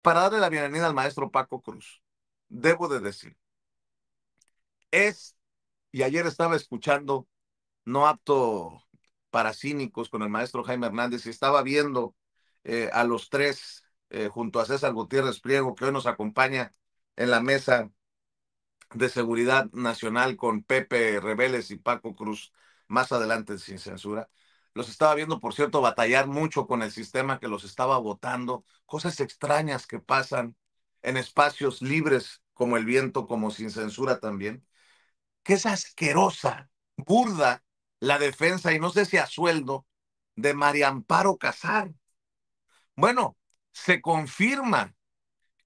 para darle la bienvenida al maestro Paco Cruz. Debo de decir, es, y ayer estaba escuchando No Apto para Cínicos con el maestro Jaime Hernández y estaba viendo a los tres junto a César Gutiérrez Priego, que hoy nos acompaña en la mesa de seguridad nacional con Pepe Rebeles y Paco Cruz, más adelante sin censura. Los estaba viendo, por cierto, batallar mucho con el sistema que los estaba votando, cosas extrañas que pasan en espacios libres como el viento, como sin censura también, que es asquerosa, burda la defensa, y no sé si a sueldo, de María Amparo Casar. Bueno, se confirma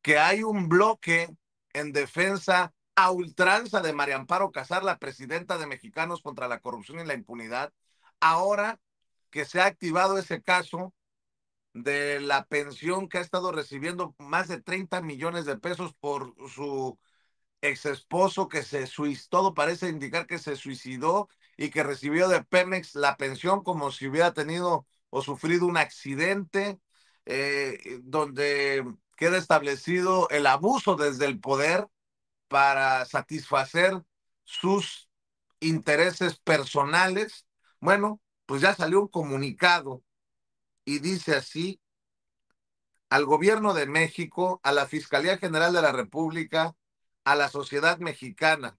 que hay un bloque en defensa a ultranza de María Amparo Casar, la presidenta de Mexicanos contra la Corrupción y la Impunidad, ahora que se ha activado ese caso de la pensión que ha estado recibiendo más de 30 millones de pesos por su ex esposo que se suicidó, todo parece indicar que se suicidó y que recibió de Pemex la pensión como si hubiera tenido o sufrido un accidente, donde queda establecido el abuso desde el poder para satisfacer sus intereses personales. Bueno, pues ya salió un comunicado y dice así: al gobierno de México, a la Fiscalía General de la República, a la sociedad mexicana,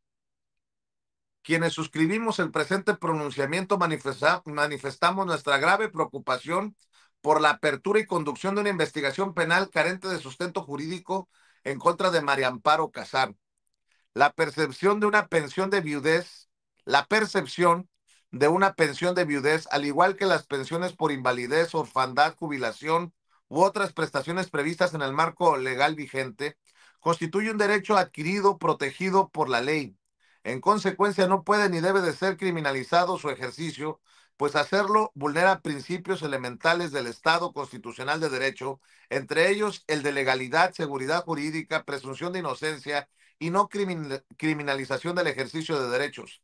quienes suscribimos el presente pronunciamiento manifestamos nuestra grave preocupación por la apertura y conducción de una investigación penal carente de sustento jurídico en contra de María Amparo Casar. La percepción de una pensión de viudez, la percepción de una pensión de viudez, al igual que las pensiones por invalidez, orfandad, jubilación u otras prestaciones previstas en el marco legal vigente, constituye un derecho adquirido, protegido por la ley. En consecuencia, no puede ni debe de ser criminalizado su ejercicio, pues hacerlo vulnera principios elementales del Estado constitucional de derecho, entre ellos el de legalidad, seguridad jurídica, presunción de inocencia y no criminalización del ejercicio de derechos.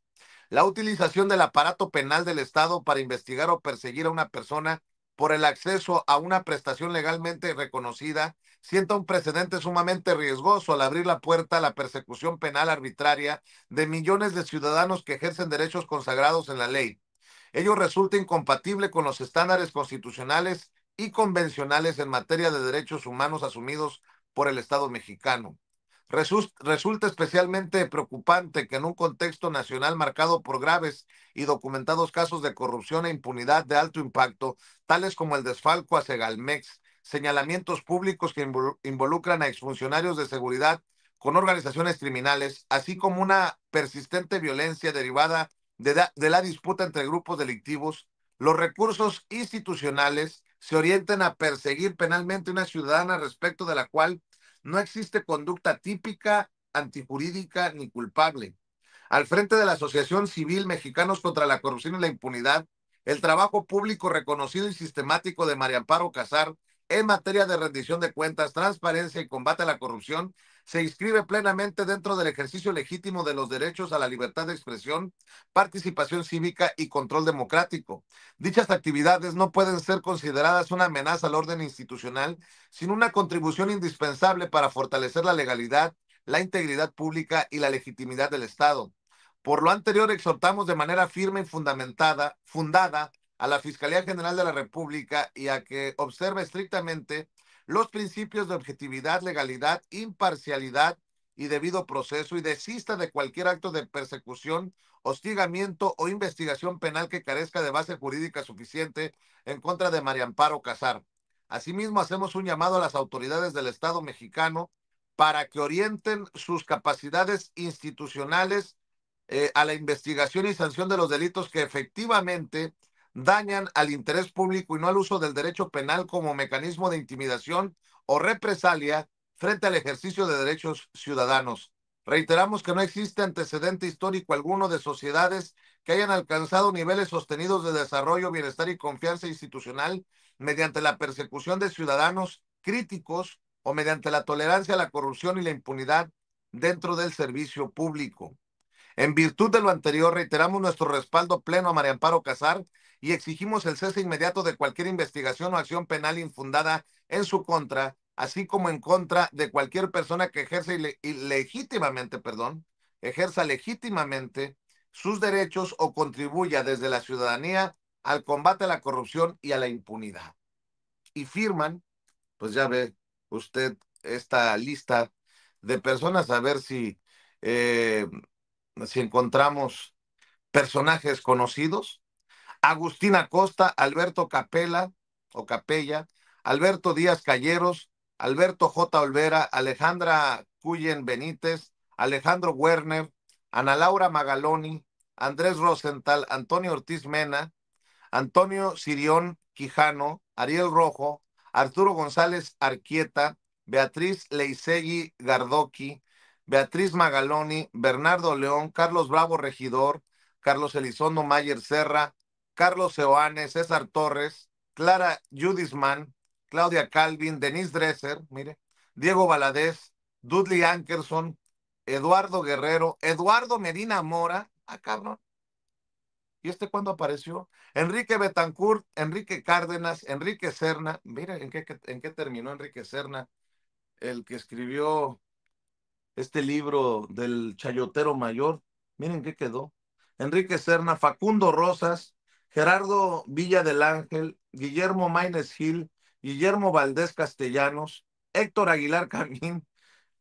La utilización del aparato penal del Estado para investigar o perseguir a una persona por el acceso a una prestación legalmente reconocida sienta un precedente sumamente riesgoso al abrir la puerta a la persecución penal arbitraria de millones de ciudadanos que ejercen derechos consagrados en la ley. Ello resulta incompatible con los estándares constitucionales y convencionales en materia de derechos humanos asumidos por el Estado mexicano. Resulta especialmente preocupante que en un contexto nacional marcado por graves y documentados casos de corrupción e impunidad de alto impacto, tales como el desfalco a Segalmex, señalamientos públicos que involucran a exfuncionarios de seguridad con organizaciones criminales, así como una persistente violencia derivada de la disputa entre grupos delictivos, los recursos institucionales se orienten a perseguir penalmente a una ciudadana respecto de la cual no existe conducta típica, antijurídica ni culpable. Al frente de la Asociación Civil Mexicanos contra la Corrupción y la Impunidad, el trabajo público reconocido y sistemático de María Amparo Casar en materia de rendición de cuentas, transparencia y combate a la corrupción se inscribe plenamente dentro del ejercicio legítimo de los derechos a la libertad de expresión, participación cívica y control democrático. Dichas actividades no pueden ser consideradas una amenaza al orden institucional, sino una contribución indispensable para fortalecer la legalidad, la integridad pública y la legitimidad del Estado. Por lo anterior, exhortamos de manera firme y fundada a la Fiscalía General de la República y a que observe estrictamente los principios de objetividad, legalidad, imparcialidad y debido proceso y desista de cualquier acto de persecución, hostigamiento o investigación penal que carezca de base jurídica suficiente en contra de María Amparo Casar. Asimismo, hacemos un llamado a las autoridades del Estado mexicano para que orienten sus capacidades institucionales a la investigación y sanción de los delitos que efectivamente dañan al interés público y no al uso del derecho penal como mecanismo de intimidación o represalia frente al ejercicio de derechos ciudadanos. Reiteramos que no existe antecedente histórico alguno de sociedades que hayan alcanzado niveles sostenidos de desarrollo, bienestar y confianza institucional mediante la persecución de ciudadanos críticos o mediante la tolerancia a la corrupción y la impunidad dentro del servicio público. En virtud de lo anterior, reiteramos nuestro respaldo pleno a María Amparo Casar y exigimos el cese inmediato de cualquier investigación o acción penal infundada en su contra así como en contra de cualquier persona que ejerza legítimamente sus derechos o contribuya desde la ciudadanía al combate a la corrupción y a la impunidad. Y firman, pues ya ve usted esta lista de personas, a ver eh, si encontramos personajes conocidos. Agustín Acosta, Alberto Capella o Capella, Alberto Díaz Calleros, Alberto J. Olvera, Alejandra Cuyen Benítez, Alejandro Werner, Ana Laura Magaloni, Andrés Rosenthal, Antonio Ortiz Mena, Antonio Sirión Quijano, Ariel Rojo, Arturo González Arquieta, Beatriz Leisegui Gardoqui, Beatriz Magaloni, Bernardo León, Carlos Bravo Regidor, Carlos Elizondo Mayer Serra, Carlos Seoane, César Torres, Clara Judisman, Claudia Calvin, Denise Dresser, mire, Diego Valadez, Dudley Ankerson, Eduardo Guerrero, Eduardo Medina Mora, cabrón. ¿Y este cuándo apareció? Enrique Betancourt, Enrique Cárdenas, Enrique Serna. Mira en qué terminó Enrique Serna, el que escribió este libro del Chayotero Mayor. Miren qué quedó. Enrique Serna, Facundo Rosas, Gerardo Villa del Ángel, Guillermo Maínez Gil, Guillermo Valdés Castellanos, Héctor Aguilar Camín,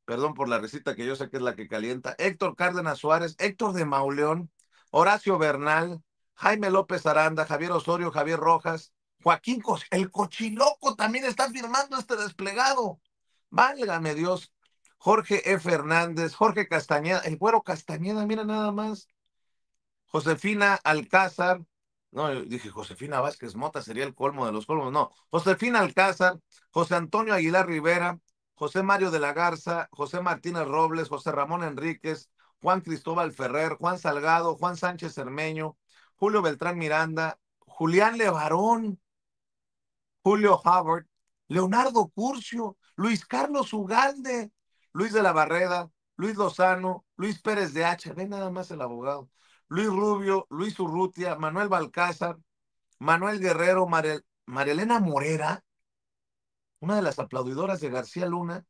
perdón por la recita que yo sé que es la que calienta, Héctor Cárdenas Suárez, Héctor de Mauleón, Horacio Bernal, Jaime López Aranda, Javier Osorio, Javier Rojas, Joaquín el Cochiloco también está firmando este desplegado. Válgame Dios. Jorge E. Fernández, Jorge Castañeda, el Güero Castañeda, mira nada más. Josefina Alcázar, no, yo dije Josefina Vázquez Mota, sería el colmo de los colmos, no. Josefina Alcázar, José Antonio Aguilar Rivera, José Mario de la Garza, José Martínez Robles, José Ramón Enríquez, Juan Cristóbal Ferrer, Juan Salgado, Juan Sánchez Cermeño, Julio Beltrán Miranda, Julián Levarón, Julio Howard, Leonardo Curcio, Luis Carlos Ugalde, Luis de la Barreda, Luis Lozano, Luis Pérez de H, ve nada más el abogado, Luis Rubio, Luis Urrutia, Manuel Balcázar, Manuel Guerrero, Marielena Morera, una de las aplaudidoras de García Luna,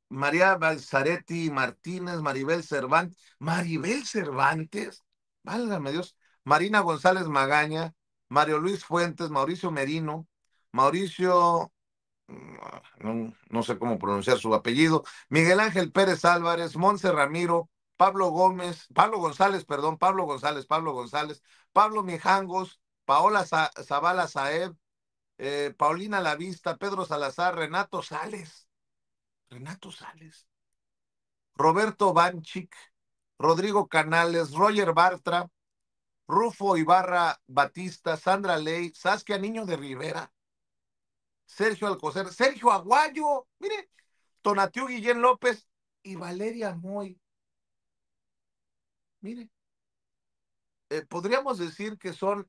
María Balzaretti Martínez, Maribel Cervantes, válgame Dios, Marina González Magaña, Mario Luis Fuentes, Mauricio Merino, Mauricio, no sé cómo pronunciar su apellido, Miguel Ángel Pérez Álvarez, Monse Ramiro, Pablo González, Pablo Mijangos, Paola Zavala Saeb, Paulina Lavista, Pedro Salazar, Renato Sales, Roberto Banchik, Rodrigo Canales, Roger Bartra, Rufo Ibarra Batista, Sandra Ley, Saskia Niño de Rivera, Sergio Alcocer, Sergio Aguayo, mire, Tonatiu Guillén López y Valeria Moy. Mire, podríamos decir que son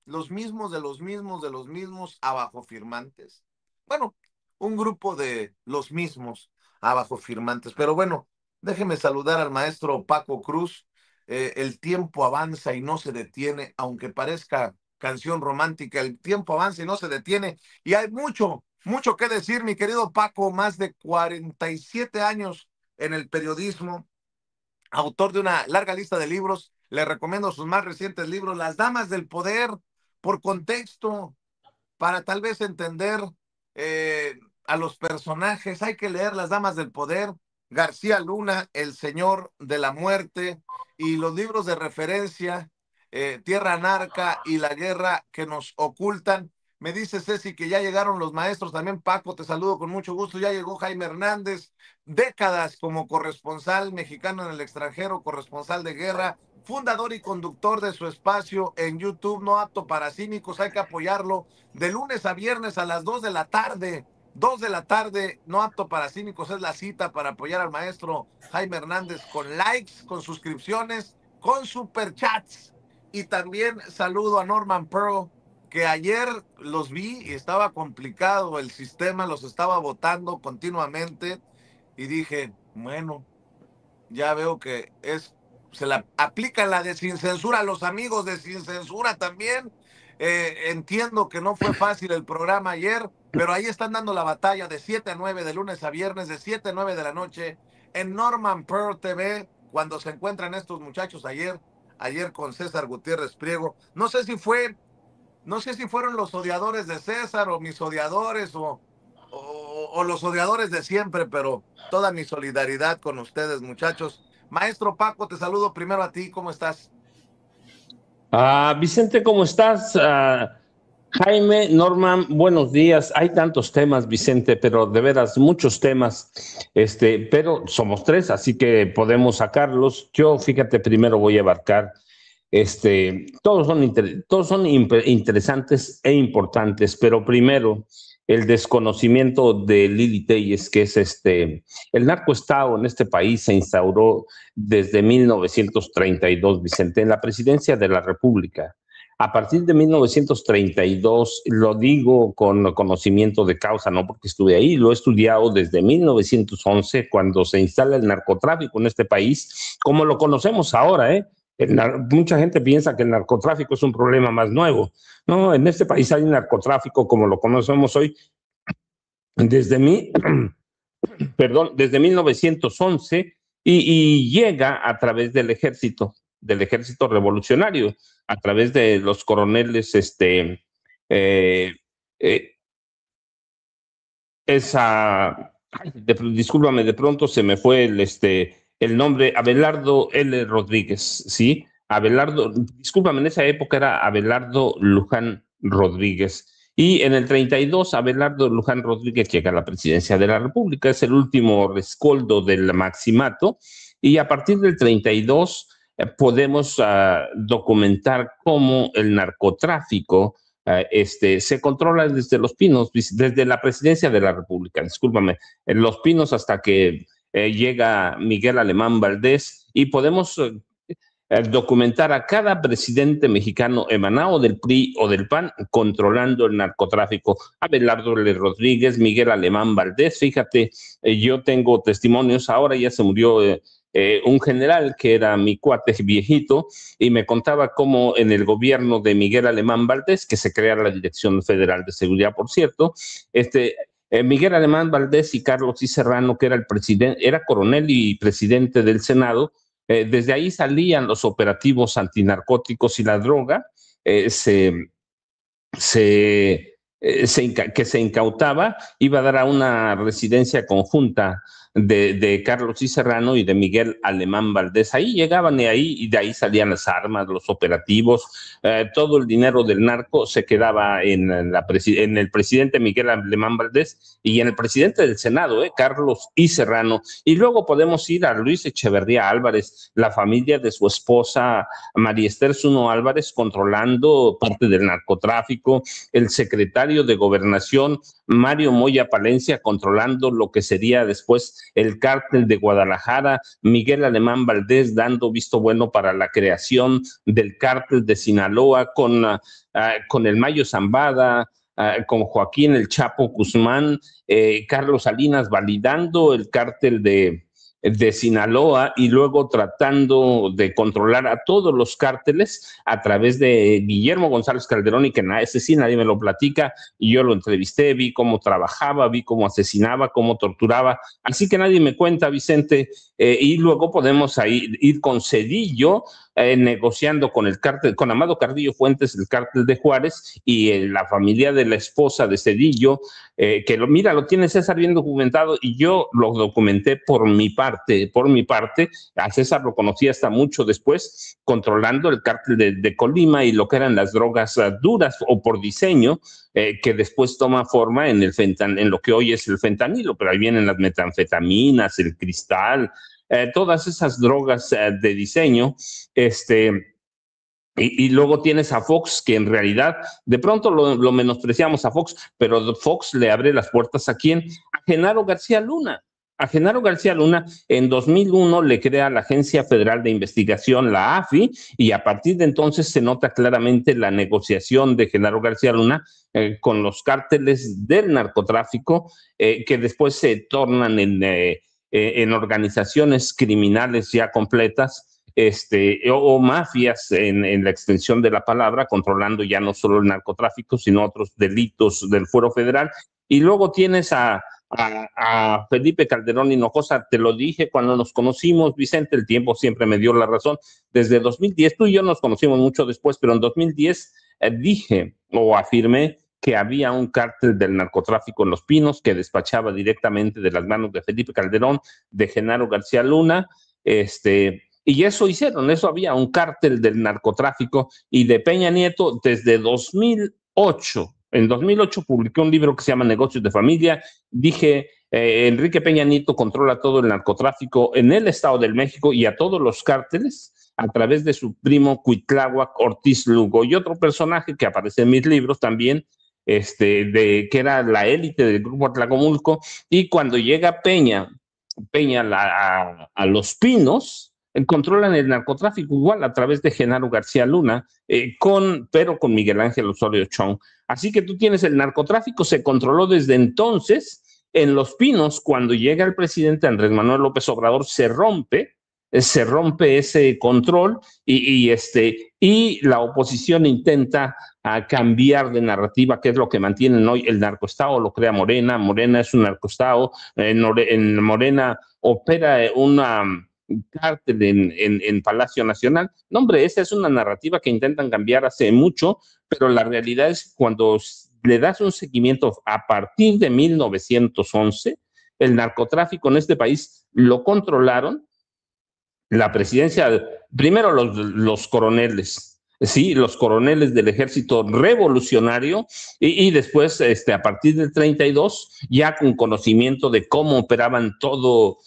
los mismos de los mismos de los mismos abajo firmantes. Bueno, un grupo de los mismos abajo firmantes. Pero bueno, déjeme saludar al maestro Paco Cruz. El tiempo avanza y no se detiene, aunque parezca canción romántica, el tiempo avanza y no se detiene. Y hay mucho, mucho que decir, mi querido Paco, más de 47 años en el periodismo, autor de una larga lista de libros. Le recomiendo sus más recientes libros, Las Damas del Poder, por contexto, para tal vez entender a los personajes. Hay que leer Las Damas del Poder, García Luna, El Señor de la Muerte, y los libros de referencia, Tierra Narca y La Guerra que nos ocultan. Me dice Ceci que ya llegaron los maestros, también Paco, te saludo con mucho gusto, ya llegó Jaime Hernández, décadas como corresponsal mexicano en el extranjero, corresponsal de guerra, fundador y conductor de su espacio en YouTube, No Apto para Cínicos, hay que apoyarlo, de lunes a viernes a las 2 de la tarde. 2 de la tarde, No Apto para Cínicos es la cita para apoyar al maestro Jaime Hernández con likes, con suscripciones, con superchats. Y también saludo a Norman Pearl, que ayer los vi y estaba complicado el sistema, los estaba votando continuamente y dije, bueno, ya veo se la aplica la de sin censura a los amigos de sin censura también. Entiendo que no fue fácil el programa ayer, pero ahí están dando la batalla de 7 a 9 de lunes a viernes, de 7 a 9 de la noche en Norman Pearl TV, cuando se encuentran estos muchachos ayer con César Gutiérrez Priego. No sé si fueron los odiadores de César o mis odiadores o los odiadores de siempre, pero toda mi solidaridad con ustedes, muchachos. Maestro Paco, te saludo primero a ti, ¿cómo estás? Vicente, ¿cómo estás? Jaime, Norman, buenos días. Hay tantos temas, Vicente, pero de veras, muchos temas. Pero somos tres, así que podemos sacarlos. Yo, fíjate, primero voy a abarcar. Todos son interesantes e importantes, pero primero el desconocimiento de Lili Telles, que es el narcoestado en este país se instauró desde 1932, Vicente, en la presidencia de la República. A partir de 1932, lo digo con conocimiento de causa, no porque estuve ahí, lo he estudiado desde 1911, cuando se instala el narcotráfico en este país, como lo conocemos ahora, ¿eh? Mucha gente piensa que el narcotráfico es un problema más nuevo. No, en este país hay narcotráfico como lo conocemos hoy desde mi, perdón, desde 1911 y llega a través del ejército revolucionario, a través de los coroneles, eh, eh, discúlpame, de pronto se me fue el nombre, Abelardo L. Rodríguez, ¿sí? Abelardo, discúlpame, en esa época era Abelardo Luján Rodríguez. Y en el 32, Abelardo Luján Rodríguez llega a la presidencia de la República, es el último rescoldo del maximato, y a partir del 32 podemos documentar cómo el narcotráfico se controla desde Los Pinos, desde la presidencia de la República, discúlpame, en Los Pinos hasta que llega Miguel Alemán Valdés y podemos documentar a cada presidente mexicano emanado del PRI o del PAN controlando el narcotráfico. Abelardo L. Rodríguez, Miguel Alemán Valdés, fíjate, yo tengo testimonios, ahora ya se murió un general que era mi cuate viejito y me contaba cómo en el gobierno de Miguel Alemán Valdés, que se crea la Dirección Federal de Seguridad, por cierto, Miguel Alemán Valdés y Carlos I. Serrano, que era el presidente, era coronel y presidente del Senado, desde ahí salían los operativos antinarcóticos y la droga, que se incautaba, iba a dar a una residencia conjunta de Carlos I. Serrano y de Miguel Alemán Valdés. Ahí llegaban y de ahí salían las armas, los operativos, todo el dinero del narco se quedaba en el presidente Miguel Alemán Valdés y en el presidente del Senado, Carlos I. Serrano. Y luego podemos ir a Luis Echeverría Álvarez, la familia de su esposa María Esther Zuno Álvarez controlando parte del narcotráfico, el secretario de Gobernación Mario Moya Palencia controlando lo que sería después el cártel de Guadalajara, Miguel Alemán Valdés dando visto bueno para la creación del cártel de Sinaloa con el Mayo Zambada, con Joaquín El Chapo Guzmán, Carlos Salinas validando el cártel de Sinaloa y luego tratando de controlar a todos los cárteles a través de Guillermo González Calderón, y que ese sí nadie me lo platica, y yo lo entrevisté, vi cómo trabajaba, vi cómo asesinaba, cómo torturaba, así que nadie me cuenta, Vicente, y luego podemos ir con Cedillo, negociando con el cártel, con Amado Carrillo Fuentes, el cártel de Juárez, y la familia de la esposa de Cedillo, que lo tiene César bien documentado, y yo lo documenté por mi parte, a César lo conocí hasta mucho después, controlando el cártel de Colima y lo que eran las drogas duras o por diseño, que después toma forma en lo que hoy es el fentanilo, pero ahí vienen las metanfetaminas, el cristal, todas esas drogas de diseño, y luego tienes a Fox, que en realidad de pronto lo menospreciamos a Fox, pero Fox le abre las puertas ¿a quién? A Genaro García Luna. A Genaro García Luna en 2001 le crea la Agencia Federal de Investigación, la AFI, y a partir de entonces se nota claramente la negociación de Genaro García Luna con los cárteles del narcotráfico, que después se tornan en organizaciones criminales ya completas, o mafias en la extensión de la palabra, controlando ya no solo el narcotráfico, sino otros delitos del fuero federal. Y luego tienes a Felipe Calderón Hinojosa. Te lo dije cuando nos conocimos, Vicente, el tiempo siempre me dio la razón. Desde 2010, tú y yo nos conocimos mucho después, pero en 2010 dije o afirmé que había un cártel del narcotráfico en Los Pinos que despachaba directamente de las manos de Felipe Calderón, de Genaro García Luna, y eso hicieron, eso había un cártel del narcotráfico, y de Peña Nieto desde 2008. En 2008 publiqué un libro que se llama Negocios de Familia. Dije, Enrique Peña Nieto controla todo el narcotráfico en el Estado de México y a todos los cárteles a través de su primo Cuitláhuac Ortiz Lugo, y otro personaje que aparece en mis libros también, que era la élite del grupo Atlacomulco. Y cuando llega Peña a Los Pinos, controlan el narcotráfico igual a través de Genaro García Luna, pero con Miguel Ángel Osorio Chong. Así que tú tienes el narcotráfico, se controló desde entonces. En Los Pinos, cuando llega el presidente Andrés Manuel López Obrador, se rompe ese control, y la oposición intenta cambiar de narrativa, que es lo que mantienen hoy. El narcoestado lo crea Morena. Morena es un narcoestado. En Morena opera una cártel en Palacio Nacional. No, hombre, esa es una narrativa que intentan cambiar hace mucho, pero la realidad es que cuando le das un seguimiento a partir de 1911, el narcotráfico en este país lo controlaron la presidencia, primero los coroneles, sí, los coroneles del ejército revolucionario, y después, a partir del 32, ya con conocimiento de cómo operaban todos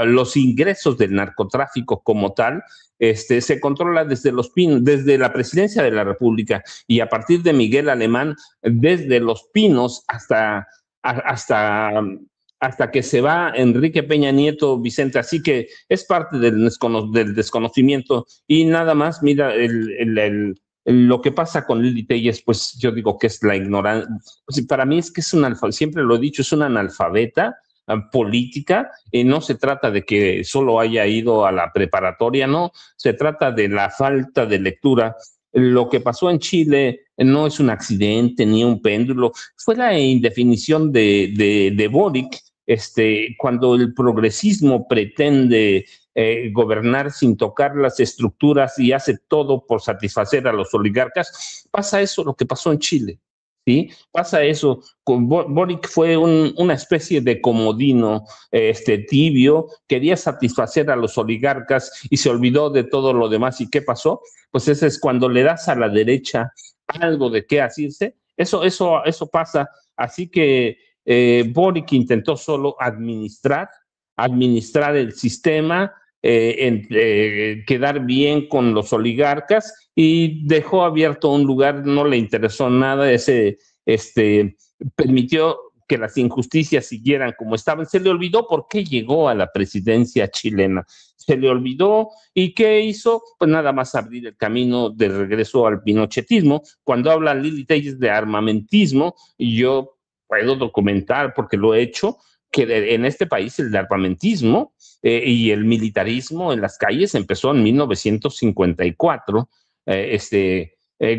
los ingresos del narcotráfico como tal. Se controla desde la presidencia de la República, y a partir de Miguel Alemán, desde Los Pinos hasta que se va Enrique Peña Nieto, Vicente. Así que es parte del desconocimiento. Y nada más, mira, lo que pasa con Lili Telles, pues yo digo que es la ignorancia. Pues para mí es que siempre lo he dicho, es una analfabeta política, y no se trata de que solo haya ido a la preparatoria, no, se trata de la falta de lectura. Lo que pasó en Chile no es un accidente ni un péndulo, fue la indefinición de Boric, cuando el progresismo pretende gobernar sin tocar las estructuras y hace todo por satisfacer a los oligarcas. Pasa eso, lo que pasó en Chile. ¿Sí? Pasa eso. Boric fue una especie de comodino tibio, quería satisfacer a los oligarcas y se olvidó de todo lo demás. ¿Y qué pasó? Pues ese es cuando le das a la derecha algo de qué asirse. Eso pasa. Así que Boric intentó solo administrar el sistema, quedar bien con los oligarcas, y dejó abierto un lugar. No le interesó nada, permitió que las injusticias siguieran como estaban. Se le olvidó por qué llegó a la presidencia chilena, se le olvidó. ¿Y qué hizo? Pues nada más abrir el camino de regreso al pinochetismo. Cuando habla Lili Telles de armamentismo, yo puedo documentar, porque lo he hecho, que en este país el armamentismo y el militarismo en las calles empezó en 1954,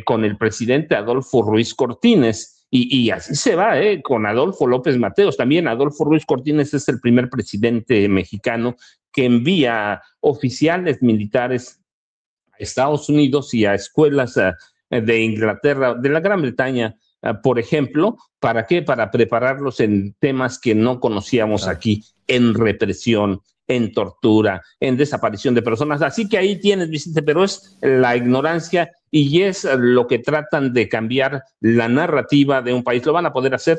con el presidente Adolfo Ruiz Cortines, y así se va, con Adolfo López Mateos. También Adolfo Ruiz Cortines es el primer presidente mexicano que envía oficiales militares a Estados Unidos y a escuelas de Inglaterra, de la Gran Bretaña, por ejemplo. ¿Para qué? Para prepararlos en temas que no conocíamos aquí, en represión, en tortura, en desaparición de personas. Así que ahí tienes, Vicente, pero es la ignorancia, y es lo que tratan de cambiar la narrativa de un país. ¿Lo van a poder hacer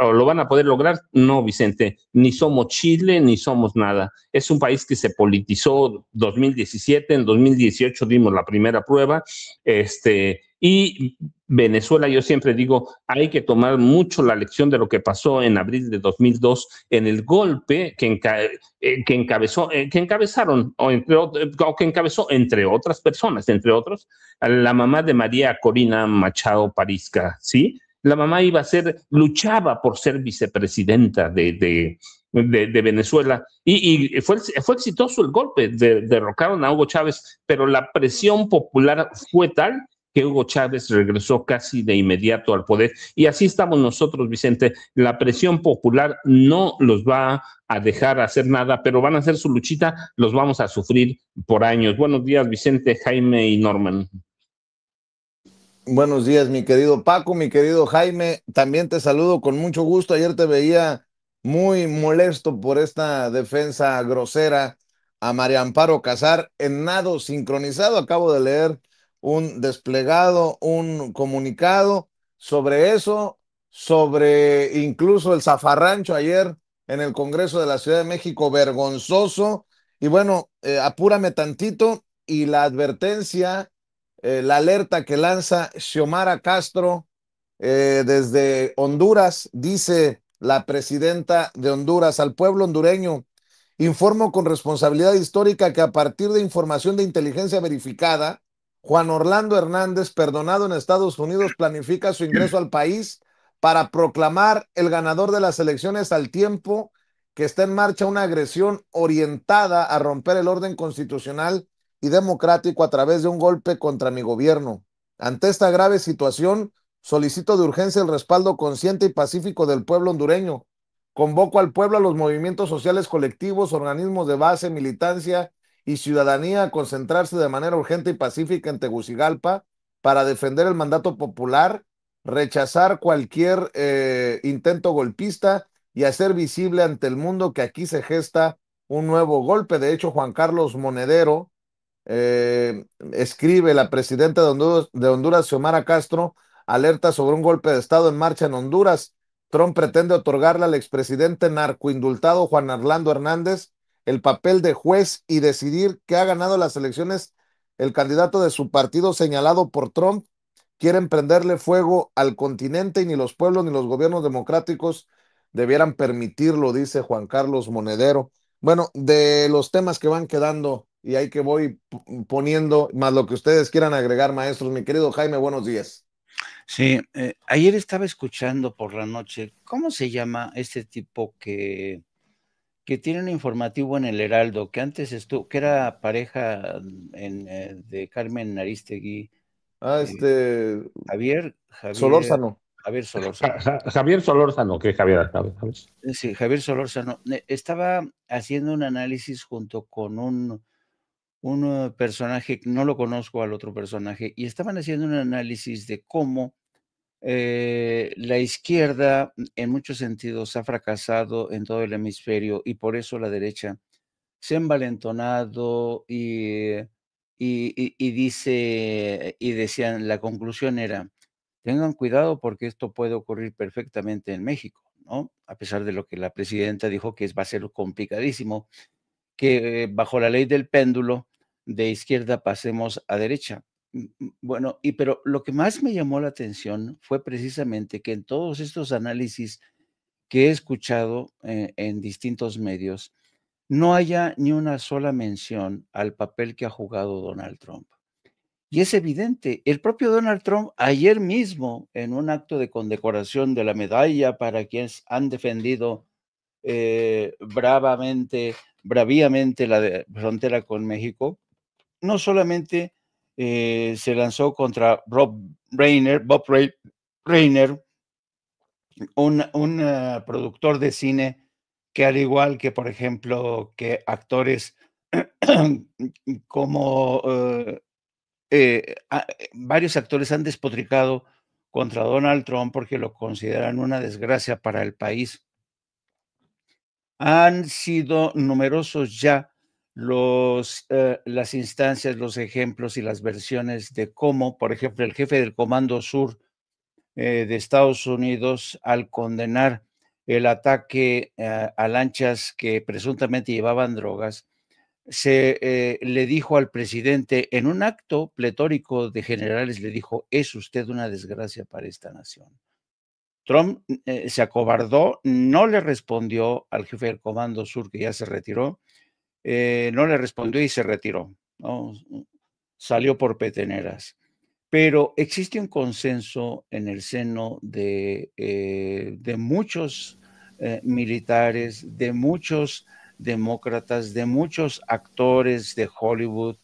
o lo van a poder lograr? No, Vicente, ni somos Chile, ni somos nada. Es un país que se politizó 2017, en 2018 dimos la primera prueba, y Venezuela, yo siempre digo, hay que tomar mucho la lección de lo que pasó en abril de 2002, en el golpe que encabezaron, que encabezó, entre otras personas, entre otros, a la mamá de María Corina Machado Parizca, ¿sí? La mamá luchaba por ser vicepresidenta de Venezuela y fue exitoso el golpe, derrocaron a Hugo Chávez, pero la presión popular fue tal que Hugo Chávez regresó casi de inmediato al poder. Y así estamos nosotros, Vicente. La presión popular no los va a dejar hacer nada, pero van a hacer su luchita, los vamos a sufrir por años. Buenos días, Vicente, Jaime y Norman. Buenos días, mi querido Paco, mi querido Jaime. También te saludo con mucho gusto. Ayer te veía muy molesto por esta defensa grosera a María Amparo Casar en nado sincronizado. Acabo de leer un desplegado, un comunicado sobre eso, sobre incluso el zafarrancho ayer en el Congreso de la Ciudad de México, vergonzoso. Y bueno, apúrame tantito y la advertencia, la alerta que lanza Xiomara Castro desde Honduras. Dice la presidenta de Honduras: al pueblo hondureño, informo con responsabilidad histórica que a partir de información de inteligencia verificada, Juan Orlando Hernández, perdonado en Estados Unidos, planifica su ingreso al país para proclamar el ganador de las elecciones, al tiempo que está en marcha una agresión orientada a romper el orden constitucional y democrático a través de un golpe contra mi gobierno. Ante esta grave situación, solicito de urgencia el respaldo consciente y pacífico del pueblo hondureño. Convoco al pueblo, a los movimientos sociales colectivos, organismos de base, militancia y ciudadanía a concentrarse de manera urgente y pacífica en Tegucigalpa para defender el mandato popular, rechazar cualquier intento golpista y hacer visible ante el mundo que aquí se gesta un nuevo golpe. De hecho, Juan Carlos Monedero, escribe la presidenta de Honduras, Xiomara Castro, alerta sobre un golpe de Estado en marcha en Honduras. Trump pretende otorgarle al expresidente narcoindultado Juan Orlando Hernández el papel de juez y decidir que ha ganado las elecciones el candidato de su partido señalado por Trump. Quieren prenderle fuego al continente y ni los pueblos ni los gobiernos democráticos debieran permitirlo, dice Juan Carlos Monedero. Bueno, de los temas que van quedando y ahí que voy poniendo, más lo que ustedes quieran agregar, maestros. Mi querido Jaime, buenos días. Sí, ayer estaba escuchando por la noche, ¿cómo se llama este tipo que tiene un informativo en el Heraldo, que antes estuvo, que era pareja de Carmen Aristegui? Javier, Javier, Solórzano. Javier Solórzano. Javier Solórzano, que Javier. Sí, Javier Solórzano. Estaba haciendo un análisis junto con un personaje, no lo conozco al otro personaje, y estaban haciendo un análisis de cómo la izquierda en muchos sentidos ha fracasado en todo el hemisferio y por eso la derecha se ha envalentonado y decían, la conclusión era, tengan cuidado porque esto puede ocurrir perfectamente en México, ¿no? A pesar de lo que la presidenta dijo que va a ser complicadísimo, que bajo la ley del péndulo de izquierda pasemos a derecha. Bueno, pero lo que más me llamó la atención fue precisamente que en todos estos análisis que he escuchado en distintos medios, no haya ni una sola mención al papel que ha jugado Donald Trump. Y es evidente, el propio Donald Trump ayer mismo, en un acto de condecoración de la medalla para quienes han defendido bravíamente la frontera con México, no solamente se lanzó contra Bob Reiner, un productor de cine que, al igual que, por ejemplo, que actores como varios actores han despotricado contra Donald Trump porque lo consideran una desgracia para el país. Han sido numerosos ya las instancias, los ejemplos y las versiones de cómo, por ejemplo, el jefe del Comando Sur de Estados Unidos, al condenar el ataque a lanchas que presuntamente llevaban drogas, le dijo al presidente, en un acto pletórico de generales, le dijo, es usted una desgracia para esta nación. Trump se acobardó, no le respondió al jefe del Comando Sur, que ya se retiró, no le respondió y se retiró, ¿no? Salió por peteneras. pero existe un consenso en el seno de muchos militares, de muchos demócratas, de muchos actores de Hollywood,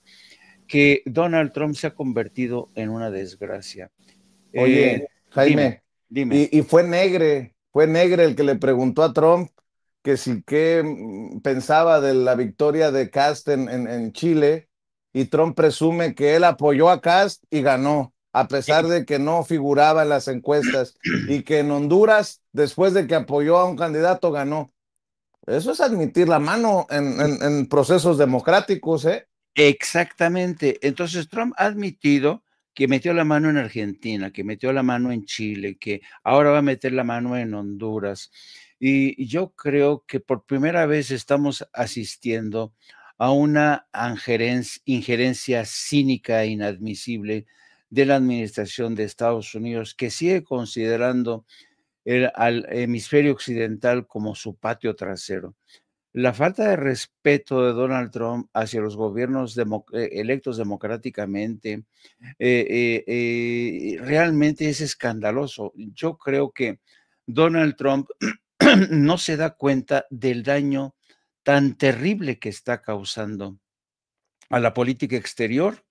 que Donald Trump se ha convertido en una desgracia. Oye, Dime, Jaime, dime. y fue Negre el que le preguntó a Trump que si qué pensaba de la victoria de Cast en Chile, y Trump presume que él apoyó a Cast y ganó, a pesar de que no figuraba en las encuestas, y que en Honduras, después de que apoyó a un candidato, ganó. Eso es admitir la mano en procesos democráticos, ¿eh? Exactamente. Entonces Trump ha admitido que metió la mano en Argentina, que metió la mano en Chile, que ahora va a meter la mano en Honduras. Y yo creo que por primera vez estamos asistiendo a una injerencia cínica e inadmisible de la administración de Estados Unidos, que sigue considerando al hemisferio occidental como su patio trasero. La falta de respeto de Donald Trump hacia los gobiernos electos democráticamente realmente es escandaloso. Yo creo que Donald Trump no se da cuenta del daño tan terrible que está causando a la política exterior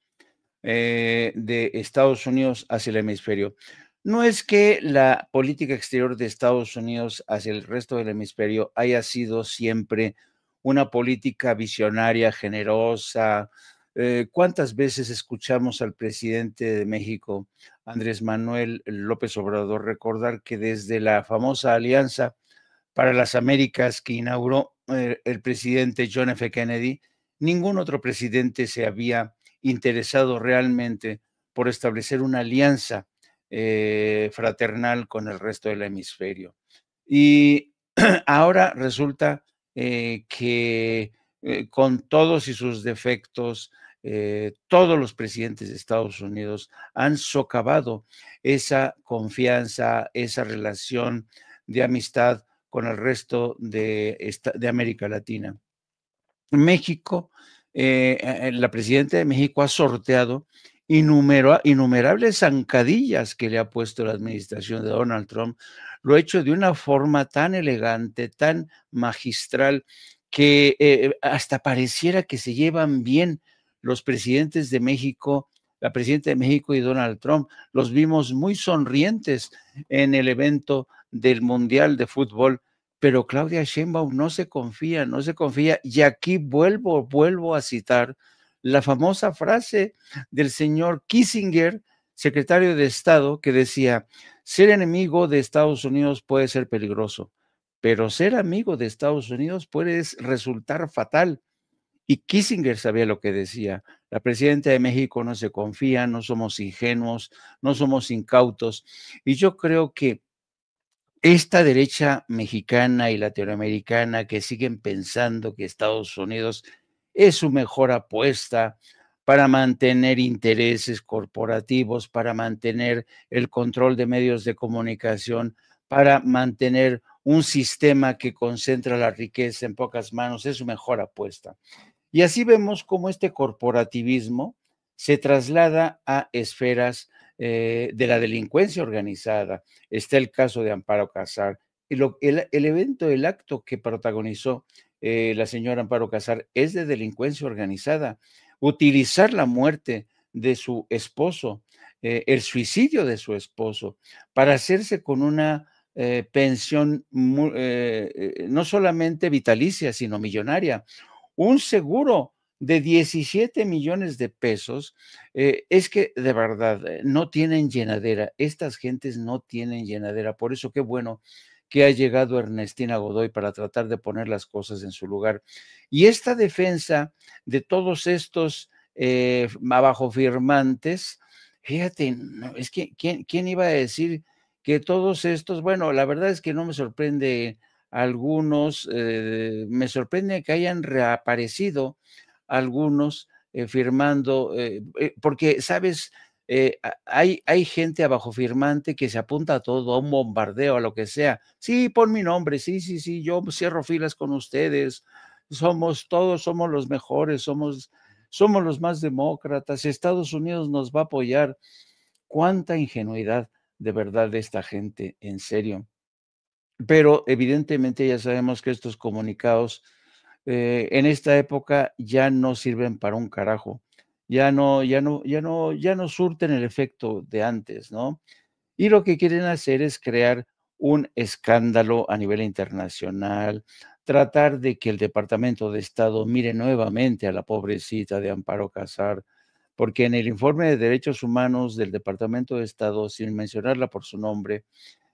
de Estados Unidos hacia el hemisferio. No es que la política exterior de Estados Unidos hacia el resto del hemisferio haya sido siempre una política visionaria, generosa. ¿Cuántas veces escuchamos al presidente de México, Andrés Manuel López Obrador, recordar que desde la famosa Alianza para las Américas que inauguró el presidente John F. Kennedy, ningún otro presidente se había interesado realmente por establecer una alianza fraternal con el resto del hemisferio? Y ahora resulta que con todos y sus defectos, todos los presidentes de Estados Unidos han socavado esa confianza, esa relación de amistad con el resto de América Latina. México, la presidenta de México ha sorteado innumerables zancadillas que le ha puesto la administración de Donald Trump. Lo ha hecho de una forma tan elegante, tan magistral, que hasta pareciera que se llevan bien los presidentes de México, la presidenta de México y Donald Trump. Los vimos muy sonrientes en el evento del Mundial de Fútbol, pero Claudia Sheinbaum no se confía, no se confía. Y aquí vuelvo a citar la famosa frase del señor Kissinger, secretario de Estado, que decía: ser enemigo de Estados Unidos puede ser peligroso, pero ser amigo de Estados Unidos puede resultar fatal. Y Kissinger sabía lo que decía. La presidenta de México no se confía, no somos ingenuos, no somos incautos. Y yo creo que esta derecha mexicana y latinoamericana que siguen pensando que Estados Unidos es su mejor apuesta para mantener intereses corporativos, para mantener el control de medios de comunicación, para mantener un sistema que concentra la riqueza en pocas manos, es su mejor apuesta. Y así vemos cómo este corporativismo se traslada a esferas de la delincuencia organizada. Está el caso de Amparo Casar. El evento, el acto que protagonizó la señora Amparo Casar es de delincuencia organizada. Utilizar la muerte de su esposo, el suicidio de su esposo, para hacerse con una pensión no solamente vitalicia, sino millonaria, un seguro de 17 millones de pesos. Es que de verdad no tienen llenadera, estas gentes no tienen llenadera. Por eso qué bueno que ha llegado Ernestina Godoy para tratar de poner las cosas en su lugar. Y esta defensa de todos estos abajo firmantes, fíjate, no, es que ¿quién iba a decir que todos estos? Bueno, la verdad es que no me sorprende algunos, me sorprende que hayan reaparecido algunos firmando, porque, ¿sabes? Hay gente abajo firmante que se apunta a todo, a un bombardeo, a lo que sea. Sí, pon mi nombre, sí, sí, sí, yo cierro filas con ustedes. Todos somos los mejores, somos los más demócratas. Estados Unidos nos va a apoyar. cuánta ingenuidad de verdad de esta gente, en serio. Pero evidentemente ya sabemos que estos comunicados en esta época ya no sirven para un carajo. Ya no surten el efecto de antes, ¿no? Y lo que quieren hacer es crear un escándalo a nivel internacional, tratar de que el Departamento de Estado mire nuevamente a la pobrecita de Amparo Casar, porque en el informe de derechos humanos del Departamento de Estado, sin mencionarla por su nombre,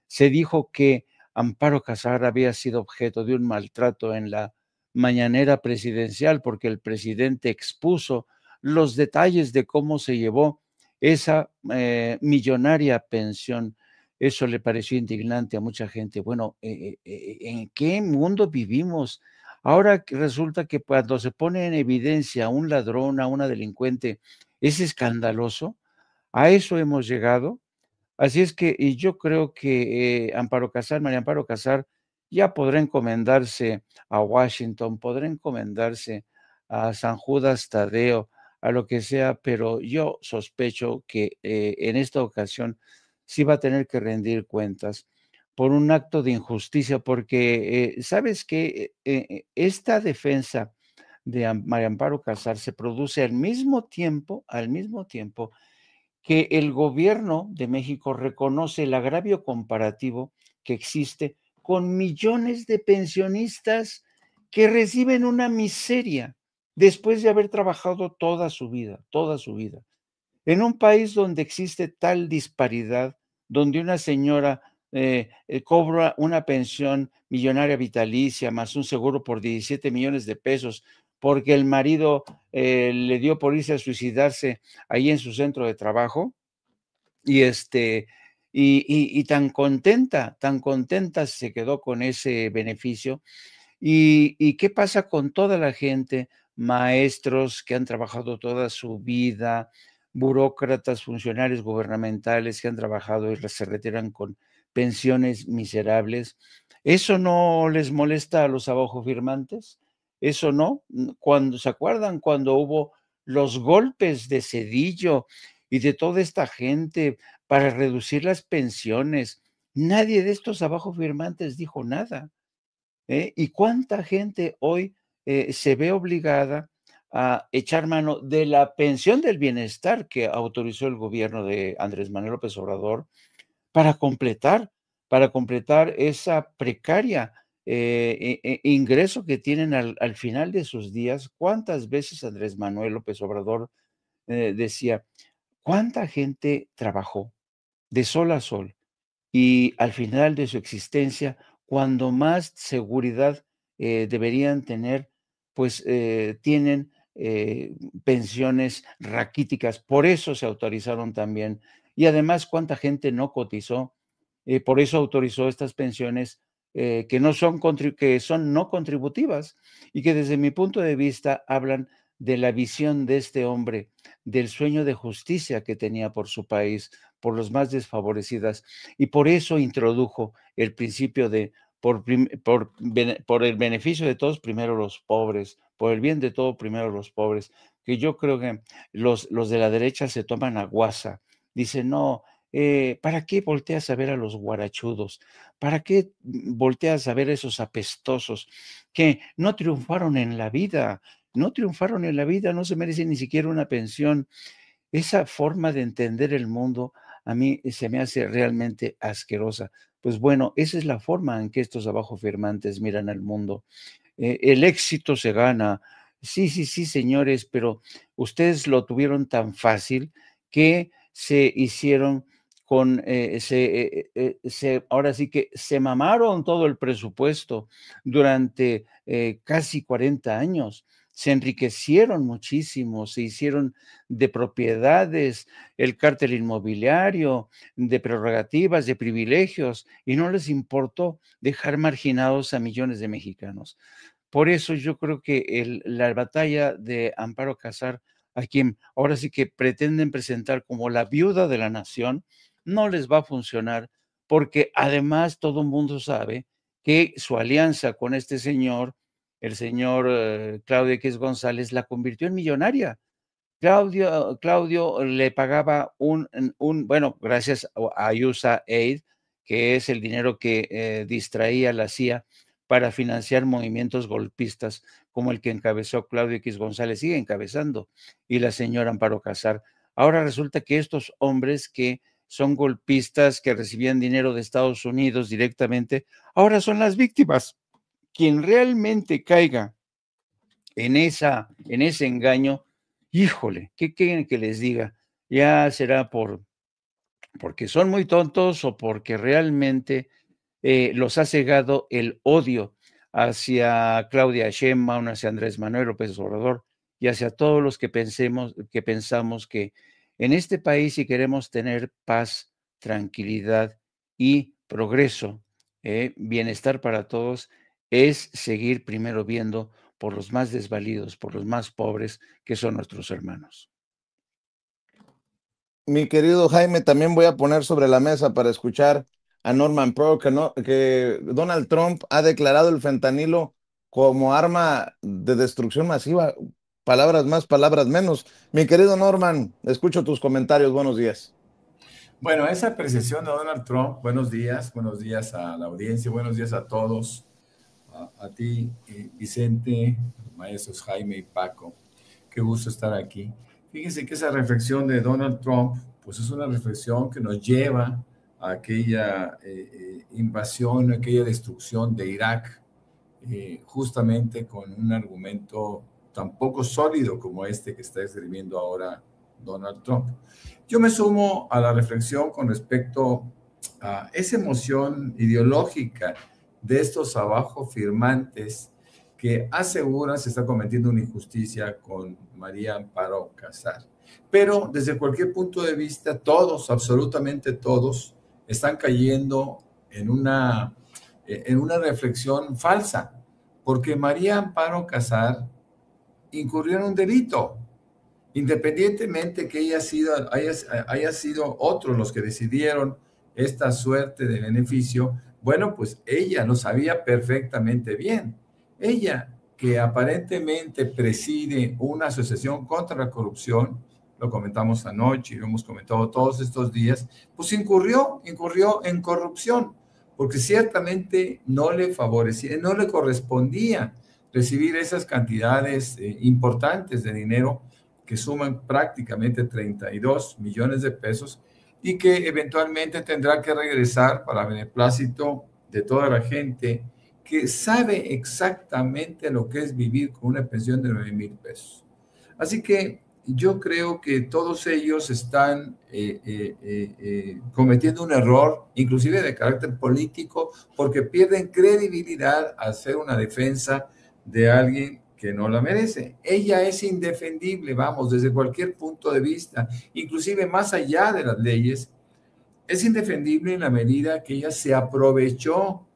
se dijo que Amparo Casar había sido objeto de un maltrato en la mañanera presidencial porque el presidente expuso los detalles de cómo se llevó esa millonaria pensión. Eso le pareció indignante a mucha gente. Bueno, ¿en qué mundo vivimos? Ahora que resulta que cuando se pone en evidencia a un ladrón, a una delincuente, es escandaloso. A eso hemos llegado. Así es que, y yo creo que Amparo Casar, María Amparo Casar, ya podrá encomendarse a Washington, podrá encomendarse a San Judas Tadeo, a lo que sea, pero yo sospecho que en esta ocasión sí va a tener que rendir cuentas por un acto de injusticia, porque sabes que esta defensa de María Amparo Casar se produce al mismo tiempo que el gobierno de México reconoce el agravio comparativo que existe con millones de pensionistas que reciben una miseria después de haber trabajado toda su vida. En un país donde existe tal disparidad, donde una señora cobra una pensión millonaria vitalicia más un seguro por 17 millones de pesos, porque el marido le dio por irse a suicidarse ahí en su centro de trabajo, y y tan contenta se quedó con ese beneficio. ¿Y qué pasa con toda la gente? Maestros que han trabajado toda su vida, burócratas, funcionarios gubernamentales que han trabajado y se retiran con pensiones miserables. ¿Eso no les molesta a los abajofirmantes? ¿Eso no? Cuando, ¿se acuerdan cuando hubo los golpes de Cedillo y de toda esta gente para reducir las pensiones? Nadie de estos abajofirmantes dijo nada. ¿Y cuánta gente hoy se ve obligada a echar mano de la pensión del bienestar que autorizó el gobierno de Andrés Manuel López Obrador para completar, para completar esa precaria ingreso que tienen al final de sus días? ¿Cuántas veces Andrés Manuel López Obrador decía, cuánta gente trabajó de sol a sol? Y al final de su existencia, cuando más seguridad deberían tener, pues tienen pensiones raquíticas. Por eso se autorizaron también. Y además, cuánta gente no cotizó. Por eso autorizó estas pensiones que son no contributivas y que desde mi punto de vista hablan de la visión de este hombre, del sueño de justicia que tenía por su país, por los más desfavorecidas, y por eso introdujo el principio de por el beneficio de todos, primero los pobres, por el bien de todo, primero los pobres, que yo creo que los de la derecha se toman a guasa. Dicen, no, ¿para qué volteas a ver a los guarachudos? ¿Para qué volteas a ver a esos apestosos que no triunfaron en la vida? No triunfaron en la vida, no se merecen ni siquiera una pensión. Esa forma de entender el mundo a mí se me hace realmente asquerosa. Pues bueno, esa es la forma en que estos abajofirmantes miran al mundo. El éxito se gana. Sí, sí, sí, señores, pero ustedes lo tuvieron tan fácil que se hicieron ahora sí que se mamaron todo el presupuesto durante casi 40 años. Se enriquecieron muchísimo, se hicieron de propiedades, el cártel inmobiliario, de prerrogativas, de privilegios, y no les importó dejar marginados a millones de mexicanos. Por eso yo creo que la batalla de Amparo Casar, a quien ahora sí que pretenden presentar como la viuda de la nación, no les va a funcionar, porque además todo el mundo sabe que su alianza con este señor, el señor Claudio X González, la convirtió en millonaria. Claudio le pagaba bueno, gracias a USAID, que es el dinero que distraía la CIA para financiar movimientos golpistas como el que encabezó Claudio X González, sigue encabezando, y la señora Amparo Casar. Ahora resulta que estos hombres que son golpistas, que recibían dinero de Estados Unidos directamente, ahora son las víctimas. Quien realmente caiga en ese engaño, híjole, ¿qué quieren que les diga? Ya será porque son muy tontos o porque realmente los ha cegado el odio hacia Claudia Sheinbaum, hacia Andrés Manuel López Obrador y hacia todos los que pensamos que en este país, si queremos tener paz, tranquilidad y progreso, bienestar para todos, es seguir primero viendo por los más desvalidos, por los más pobres, que son nuestros hermanos. Mi querido Jaime, también voy a poner sobre la mesa para escuchar a Norman Pearl que Donald Trump ha declarado el fentanilo como arma de destrucción masiva. Palabras más, palabras menos. Mi querido Norman, escucho tus comentarios. Buenos días. Bueno, esa apreciación de Donald Trump, buenos días a la audiencia, buenos días a todos, a ti, Vicente, maestros Jaime y Paco. Qué gusto estar aquí. Fíjense que esa reflexión de Donald Trump, pues es una reflexión que nos lleva a aquella invasión, aquella destrucción de Irak, justamente con un argumento tan poco sólido como este que está escribiendo ahora Donald Trump. Yo me sumo a la reflexión con respecto a esa emoción ideológica de estos abajo firmantes que aseguran se está cometiendo una injusticia con María Amparo Casar. Pero desde cualquier punto de vista, todos, absolutamente todos, están cayendo en una reflexión falsa, porque María Amparo Casar incurrió en un delito. Independientemente que haya sido otros los que decidieron esta suerte de beneficio, bueno, pues ella lo sabía perfectamente bien. Ella, que aparentemente preside una asociación contra la corrupción, lo comentamos anoche y lo hemos comentado todos estos días, pues incurrió en corrupción, porque ciertamente no le favorecía, no le correspondía recibir esas cantidades importantes de dinero que suman prácticamente 32 millones de pesos y que eventualmente tendrá que regresar para beneplácito de toda la gente que sabe exactamente lo que es vivir con una pensión de 9,000 pesos. Así que yo creo que todos ellos están cometiendo un error, inclusive de carácter político, porque pierden credibilidad al hacer una defensa de alguien que no la merece. Ella es indefendible, vamos, desde cualquier punto de vista, inclusive más allá de las leyes, es indefendible en la medida que ella se aprovechó,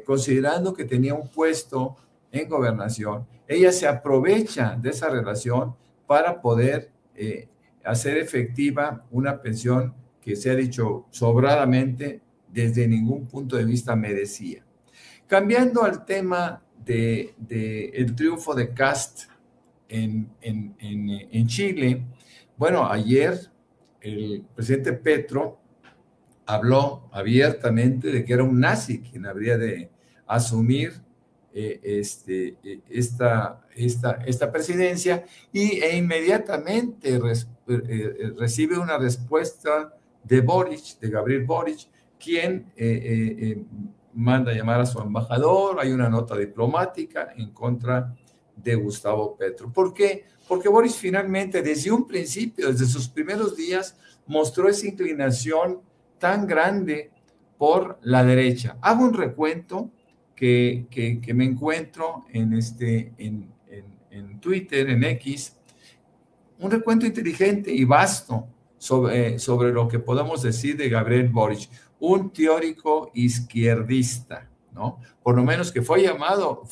considerando que tenía un puesto en gobernación, ella se aprovecha de esa relación para poder hacer efectiva una pensión que se ha dicho sobradamente desde ningún punto de vista merecía. Cambiando al tema el triunfo de Kast en Chile, bueno, ayer el presidente Petro habló abiertamente de que era un nazi quien habría de asumir esta presidencia e inmediatamente recibe una respuesta de Gabriel Boric, quien manda a llamar a su embajador, hay una nota diplomática en contra de Gustavo Petro. ¿Por qué? Porque Boric finalmente, desde un principio, desde sus primeros días, mostró esa inclinación tan grande por la derecha. Hago un recuento que me encuentro en Twitter, en X, un recuento inteligente y vasto sobre lo que podemos decir de Gabriel Boric, un teórico izquierdista, ¿no? Por lo menos que fue llevado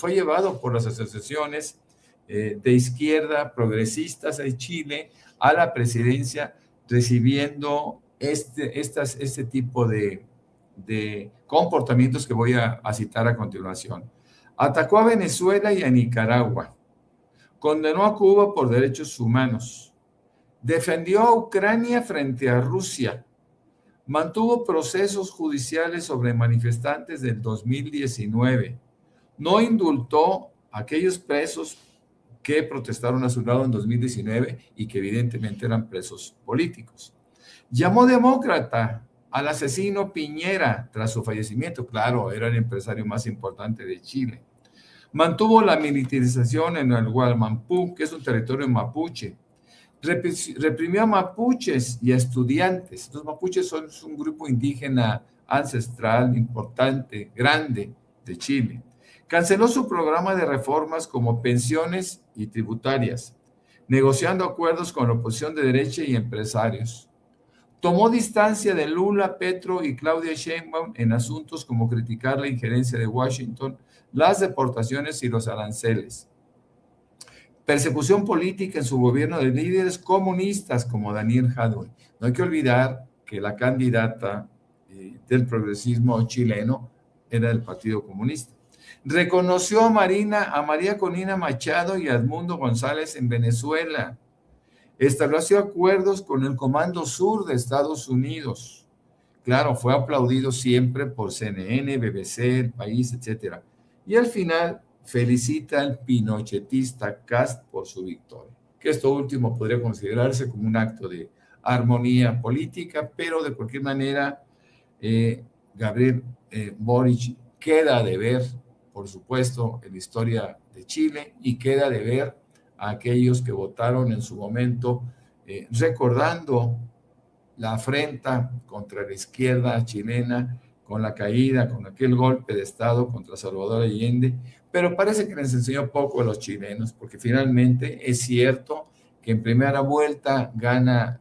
por las asociaciones de izquierda progresistas de Chile a la presidencia, recibiendo este tipo de comportamientos que voy a citar a continuación. Atacó a Venezuela y a Nicaragua, condenó a Cuba por derechos humanos, defendió a Ucrania frente a Rusia, mantuvo procesos judiciales sobre manifestantes del 2019, no indultó a aquellos presos que protestaron a su lado en 2019 y que evidentemente eran presos políticos. Llamó demócrata al asesino Piñera tras su fallecimiento. Claro, era el empresario más importante de Chile. Mantuvo la militarización en el Gualmampú, que es un territorio mapuche. Reprimió a mapuches y a estudiantes. Los mapuches son un grupo indígena ancestral, importante, grande de Chile. Canceló su programa de reformas como pensiones y tributarias, negociando acuerdos con la oposición de derecha y empresarios. Tomó distancia de Lula, Petro y Claudia Sheinbaum en asuntos como criticar la injerencia de Washington, las deportaciones y los aranceles. Persecución política en su gobierno de líderes comunistas como Daniel Jadwe. No hay que olvidar que la candidata del progresismo chileno era del Partido Comunista. Reconoció a María Corina Machado y a Edmundo González en Venezuela. Estableció acuerdos con el Comando Sur de Estados Unidos. Claro, fue aplaudido siempre por CNN, BBC, El País, etc. Y al final felicita al pinochetista Kast por su victoria. Que esto último podría considerarse como un acto de armonía política, pero de cualquier manera, Gabriel Boric queda de ver, por supuesto, en la historia de Chile y queda de ver a aquellos que votaron en su momento, recordando la afrenta contra la izquierda chilena, con la caída, con aquel golpe de Estado contra Salvador Allende, pero parece que les enseñó poco a los chilenos, porque finalmente es cierto que en primera vuelta gana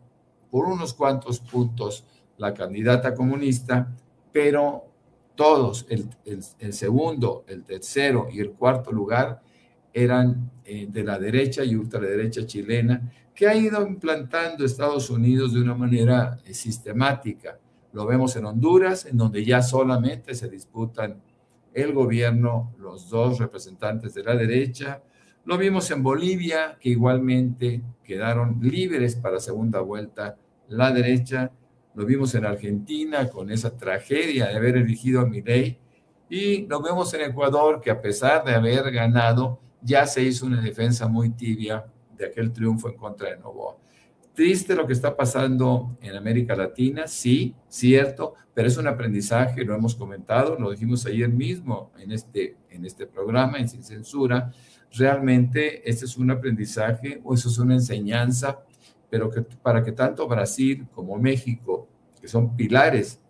por unos cuantos puntos la candidata comunista, pero todos, el segundo, el tercero y el cuarto lugar, eran de la derecha y ultraderecha chilena, que ha ido implantando Estados Unidos de una manera sistemática. Lo vemos en Honduras, en donde ya solamente se disputan el gobierno los dos representantes de la derecha. Lo vimos en Bolivia, que igualmente quedaron libres para segunda vuelta la derecha. Lo vimos en Argentina con esa tragedia de haber elegido a Milei. Y lo vemos en Ecuador, que a pesar de haber ganado, ya se hizo una defensa muy tibia de aquel triunfo en contra de Noboa. Triste lo que está pasando en América Latina, sí, cierto, pero es un aprendizaje, lo hemos comentado, lo dijimos ayer mismo en este programa, en Sin Censura. Realmente este es un aprendizaje o eso es una enseñanza, pero que para que tanto Brasil como México, que son pilares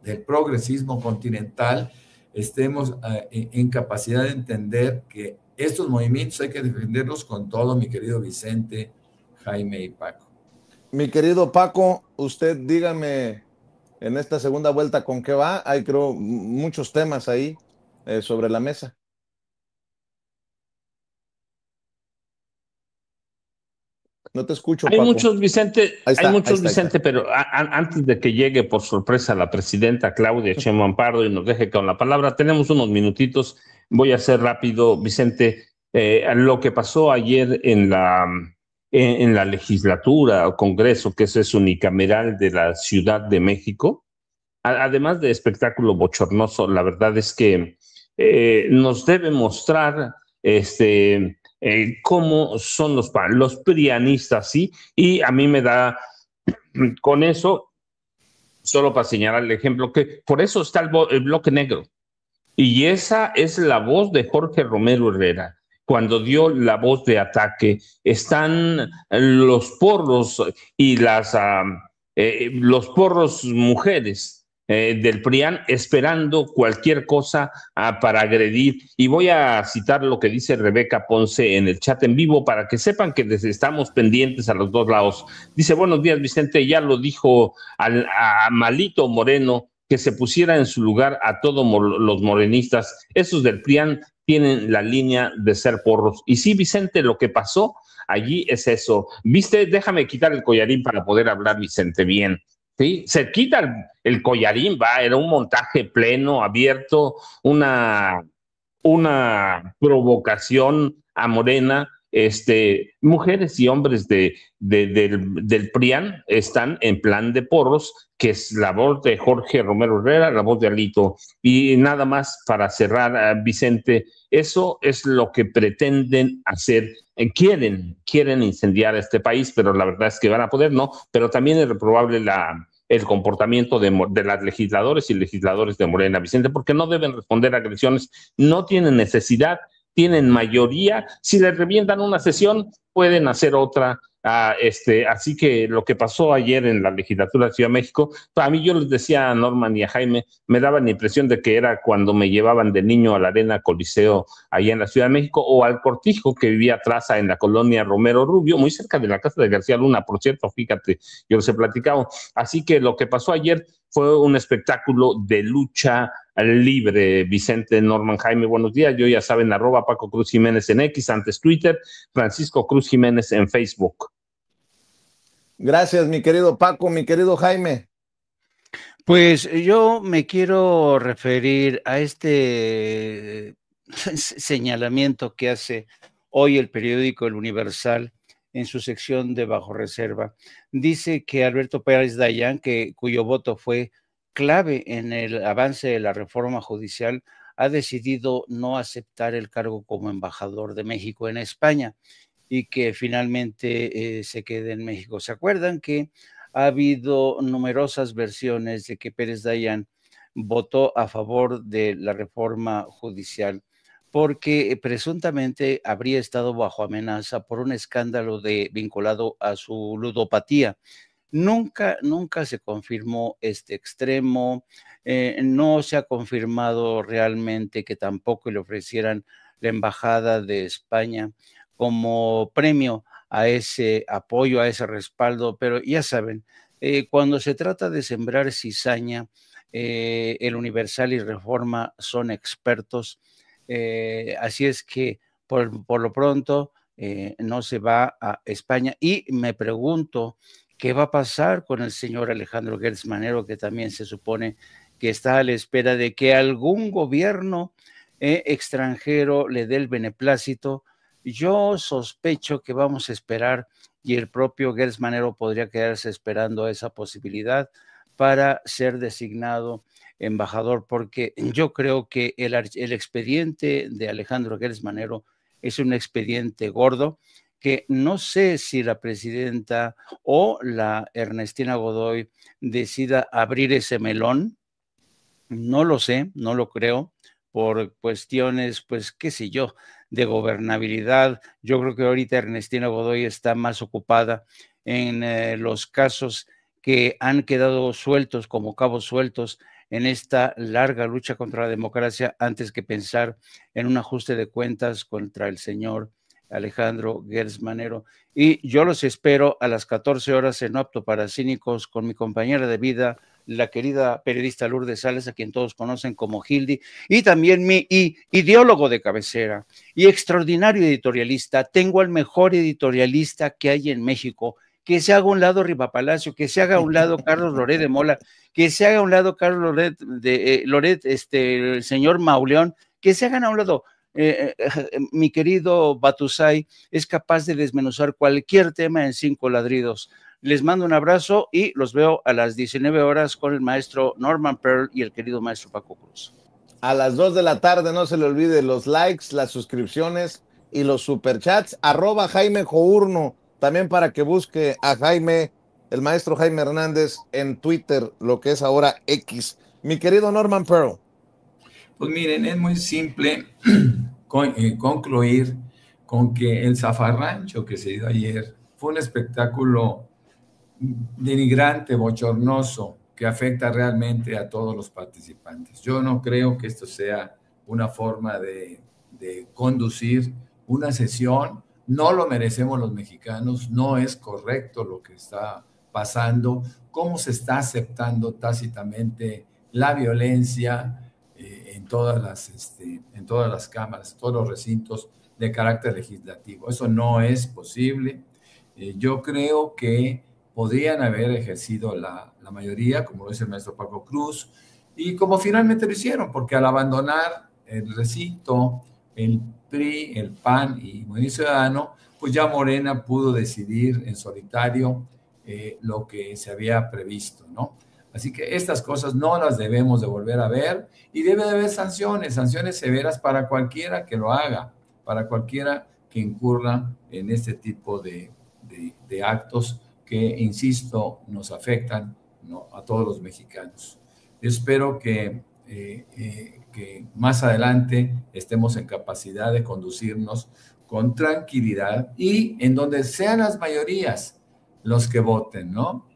del progresismo continental, estemos en capacidad de entender que estos movimientos hay que defenderlos con todo, mi querido Vicente, Jaime y Paco. Mi querido Paco, usted dígame en esta segunda vuelta con qué va. Hay, creo, muchos temas ahí sobre la mesa. No te escucho, Hay Paco. muchos, Vicente, Ahí está. Vicente, pero antes de que llegue por sorpresa la presidenta Claudia Sheinbaum Pardo y nos deje con la palabra, tenemos unos minutitos. Voy a ser rápido, Vicente. Lo que pasó ayer en la legislatura o Congreso, que es unicameral de la Ciudad de México, además de espectáculo bochornoso, la verdad es que nos debe mostrar cómo son los prianistas, ¿sí? Y a mí me da, con eso, solo para señalar el ejemplo, que por eso está el bloque negro. Y esa es la voz de Jorge Romero Herrera. Cuando dio la voz de ataque, están los porros y los porros mujeres del PRIAN esperando cualquier cosa para agredir. Y voy a citar lo que dice Rebeca Ponce en el chat en vivo para que sepan que estamos pendientes a los dos lados. Dice: buenos días, Vicente, ya lo dijo a Malito Moreno, que se pusiera en su lugar a todos los morenistas. Esos del PRIAN tienen la línea de ser porros. Y sí, Vicente, lo que pasó allí es eso. ¿Viste? Déjame quitar el collarín para poder hablar, Vicente, bien. ¿Sí? Se quita el collarín, era un montaje pleno, abierto, una provocación a Morena mujeres y hombres del PRIAN están en plan de porros, que es la voz de Jorge Romero Herrera, la voz de Alito. Y nada más para cerrar, Vicente, eso es lo que pretenden hacer. Quieren incendiar este país, pero la verdad es que van a poder, no, pero también es reprobable el comportamiento de las legisladores y legisladores de Morena, Vicente, porque no deben responder a agresiones, no tienen necesidad, tienen mayoría, si les revientan una sesión, pueden hacer otra. Así que lo que pasó ayer en la legislatura de Ciudad de México, a mí yo les decía a Norman y a Jaime, me daba la impresión de que era cuando me llevaban de niño a la Arena Coliseo allá en la Ciudad de México, o al Cortijo que vivía atrás en la colonia Romero Rubio, muy cerca de la casa de García Luna, por cierto, fíjate, yo les he platicado. Así que lo que pasó ayer fue un espectáculo de lucha libre. Vicente, Norman, Jaime, buenos días. Yo ya saben, @Paco Cruz Jiménez en X, antes Twitter, Francisco Cruz Jiménez en Facebook. Gracias, mi querido Paco, mi querido Jaime. Pues yo me quiero referir a este señalamiento que hace hoy el periódico El Universal en su sección de Bajo Reserva. Dice que Alberto Pérez Dayán, cuyo voto fue clave en el avance de la reforma judicial, ha decidido no aceptar el cargo como embajador de México en España y que finalmente se quede en México. ¿Se acuerdan que ha habido numerosas versiones de que Pérez Dayán votó a favor de la reforma judicial porque presuntamente habría estado bajo amenaza por un escándalo vinculado a su ludopatía? Nunca se confirmó este extremo, no se ha confirmado realmente que tampoco le ofrecieran la Embajada de España como premio a ese apoyo, a ese respaldo, pero ya saben, cuando se trata de sembrar cizaña, el Universal y Reforma son expertos, así es que por lo pronto no se va a España. Y me pregunto, ¿qué va a pasar con el señor Alejandro Gertz Manero, que también se supone que está a la espera de que algún gobierno extranjero le dé el beneplácito? Yo sospecho que vamos a esperar y el propio Gertz Manero podría quedarse esperando esa posibilidad para ser designado embajador, porque yo creo que el expediente de Alejandro Gertz Manero es un expediente gordo que no sé si la presidenta o la Ernestina Godoy decida abrir ese melón. No lo sé, no lo creo, por cuestiones, pues, qué sé yo, de gobernabilidad. Yo creo que ahorita Ernestina Godoy está más ocupada en los casos que han quedado sueltos, como cabos sueltos, en esta larga lucha contra la democracia, antes que pensar en un ajuste de cuentas contra el señor Alejandro Gertz Manero. Y yo los espero a las 14 horas en Apto para Cínicos con mi compañera de vida, la querida periodista Lourdes Sales, a quien todos conocen como Hildy, y también mi ideólogo de cabecera y extraordinario editorialista. Tengo al mejor editorialista que hay en México. Que se haga a un lado Riva Palacio, que se haga a un lado Carlos Loret de Mola, que se haga a un lado Carlos Loret, el señor Mauleón, que se hagan a un lado. Mi querido Batusay es capaz de desmenuzar cualquier tema en 5 ladridos. Les mando un abrazo y los veo a las 19 horas con el maestro Norman Pearl y el querido maestro Paco Cruz. A las 2 de la tarde, no se le olvide los likes, las suscripciones y los superchats. @Jaime Journo, también para que busque a Jaime, el maestro Jaime Hernández, en Twitter, lo que es ahora X. Mi querido Norman Pearl. Pues miren, es muy simple concluir con que el zafarrancho que se dio ayer fue un espectáculo denigrante, bochornoso, que afecta realmente a todos los participantes. Yo no creo que esto sea una forma de conducir una sesión. No lo merecemos los mexicanos, no es correcto lo que está pasando, cómo se está aceptando tácitamente la violencia en todas las cámaras, todos los recintos de carácter legislativo. Eso no es posible. Yo creo que podrían haber ejercido la mayoría, como lo dice el maestro Paco Cruz, y como finalmente lo hicieron, porque al abandonar el recinto, el PRI, el PAN y Movimiento Ciudadano, pues ya Morena pudo decidir en solitario lo que se había previsto, ¿no? Así que estas cosas no las debemos de volver a ver y debe de haber sanciones severas para cualquiera que lo haga, para cualquiera que incurra en este tipo de actos que, insisto, nos afectan, ¿no?, a todos los mexicanos. Yo espero que más adelante estemos en capacidad de conducirnos con tranquilidad y en donde sean las mayorías los que voten, ¿no?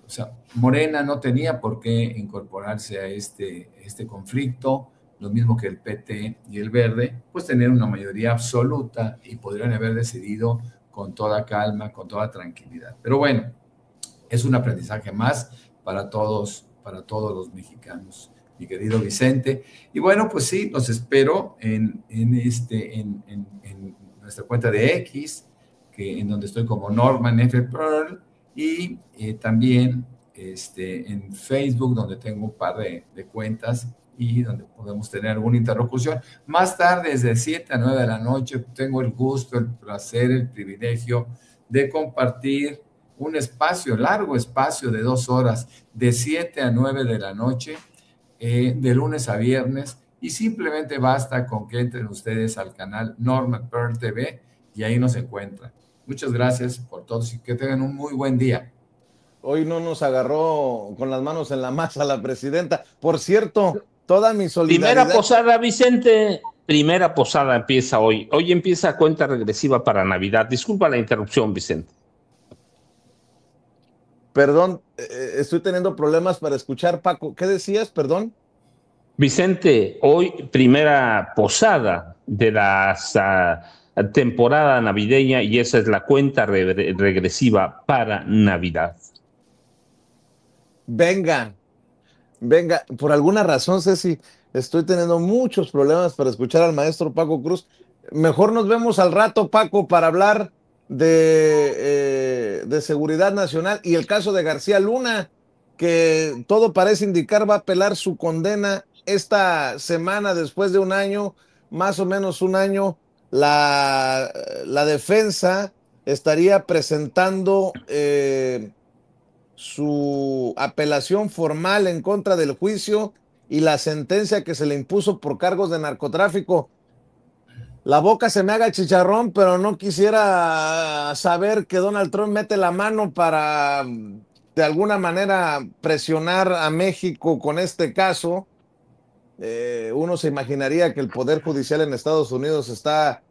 O sea, Morena no tenía por qué incorporarse a este conflicto, lo mismo que el PT y el Verde, pues tener una mayoría absoluta y podrían haber decidido con toda calma, con toda tranquilidad. Pero bueno, es un aprendizaje más para todos los mexicanos, mi querido Vicente. Y bueno, pues sí, los espero en nuestra cuenta de X, en donde estoy como Norman F. Pearl, y también en Facebook, donde tengo un par de cuentas y donde podemos tener alguna interlocución. Más tarde, desde 7 a 9 de la noche, tengo el gusto, el placer, el privilegio de compartir un espacio, largo espacio de 2 horas, de 7 a 9 de la noche, de lunes a viernes, y simplemente basta con que entren ustedes al canal Norman Pearl TV y ahí nos encuentran. Muchas gracias por todos y que tengan un muy buen día. Hoy no nos agarró con las manos en la masa la presidenta. Por cierto, toda mi solidaridad. Primera posada, Vicente. Primera posada empieza hoy. Hoy empieza cuenta regresiva para Navidad. Disculpa la interrupción, Vicente. Perdón, estoy teniendo problemas para escuchar, Paco. ¿Qué decías? Perdón. Vicente, hoy primera posada de la temporada navideña y esa es la cuenta regresiva para Navidad. Venga, por alguna razón, Ceci, estoy teniendo muchos problemas para escuchar al maestro Paco Cruz. Mejor nos vemos al rato, Paco, para hablar de seguridad nacional y el caso de García Luna, que todo parece indicar va a apelar su condena esta semana después de un año, más o menos un año. La defensa estaría presentando su apelación formal en contra del juicio y la sentencia que se le impuso por cargos de narcotráfico. La boca se me haga chicharrón, pero no quisiera saber que Donald Trump mete la mano para de alguna manera presionar a México con este caso. Uno se imaginaría que el Poder Judicial en Estados Unidos está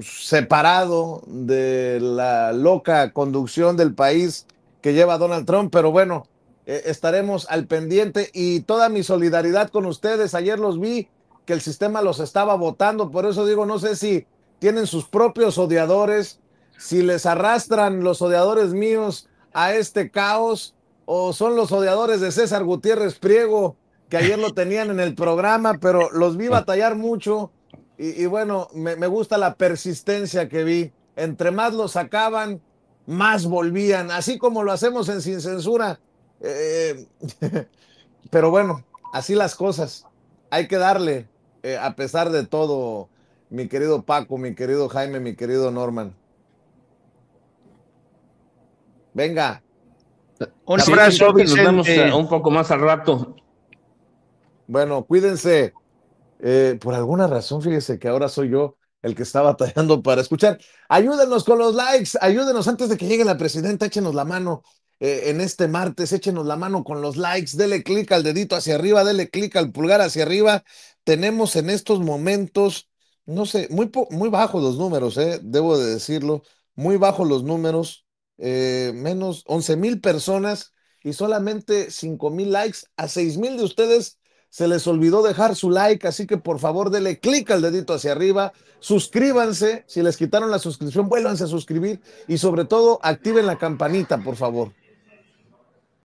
separado de la loca conducción del país que lleva Donald Trump, pero bueno, estaremos al pendiente y toda mi solidaridad con ustedes. Ayer los vi que el sistema los estaba votando, por eso digo, no sé si tienen sus propios odiadores, si les arrastran los odiadores míos a este caos o son los odiadores de César Gutiérrez Priego, que ayer lo tenían en el programa, pero los vi batallar mucho y bueno, me gusta la persistencia que vi. Entre más lo sacaban, más volvían, así como lo hacemos en Sin Censura. Pero bueno, así las cosas. Hay que darle, a pesar de todo, mi querido Paco, mi querido Jaime, mi querido Norman. Venga. Un abrazo, Vicente. Nos vemos un poco más al rato. Bueno, cuídense. Por alguna razón, fíjese que ahora soy yo el que está batallando para escuchar. Ayúdenos con los likes, ayúdenos antes de que llegue la presidenta, échenos la mano en este martes, échenos la mano con los likes, dele clic al dedito hacia arriba, dele clic al pulgar hacia arriba. Tenemos en estos momentos, no sé, muy bajos los números, debo de decirlo, muy bajos los números, menos 11,000 personas y solamente 5,000 likes. A 6,000 de ustedes se les olvidó dejar su like, así que por favor dele clic al dedito hacia arriba, suscríbanse, si les quitaron la suscripción, vuélvanse a suscribir y sobre todo activen la campanita, por favor.